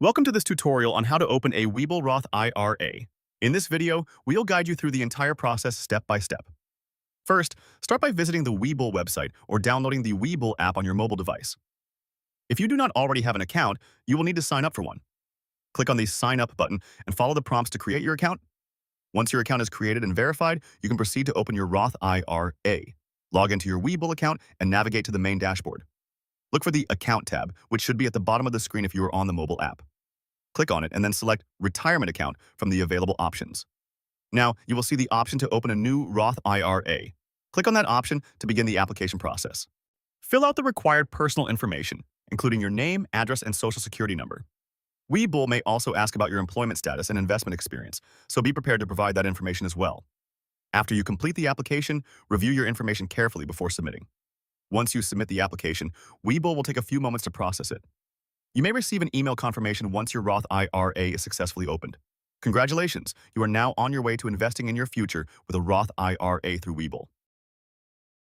Welcome to this tutorial on how to open a Webull Roth IRA. In this video, we'll guide you through the entire process step by step. First, start by visiting the Webull website or downloading the Webull app on your mobile device. If you do not already have an account, you will need to sign up for one. Click on the Sign Up button and follow the prompts to create your account. Once your account is created and verified, you can proceed to open your Roth IRA. Log into your Webull account and navigate to the main dashboard. Look for the Account tab, which should be at the bottom of the screen if you are on the mobile app. Click on it and then select Retirement Account from the available options. Now, you will see the option to open a new Roth IRA. Click on that option to begin the application process. Fill out the required personal information, including your name, address, and social security number. Webull may also ask about your employment status and investment experience, so be prepared to provide that information as well. After you complete the application, review your information carefully before submitting. Once you submit the application, Webull will take a few moments to process it. You may receive an email confirmation once your Roth IRA is successfully opened. Congratulations, you are now on your way to investing in your future with a Roth IRA through Webull.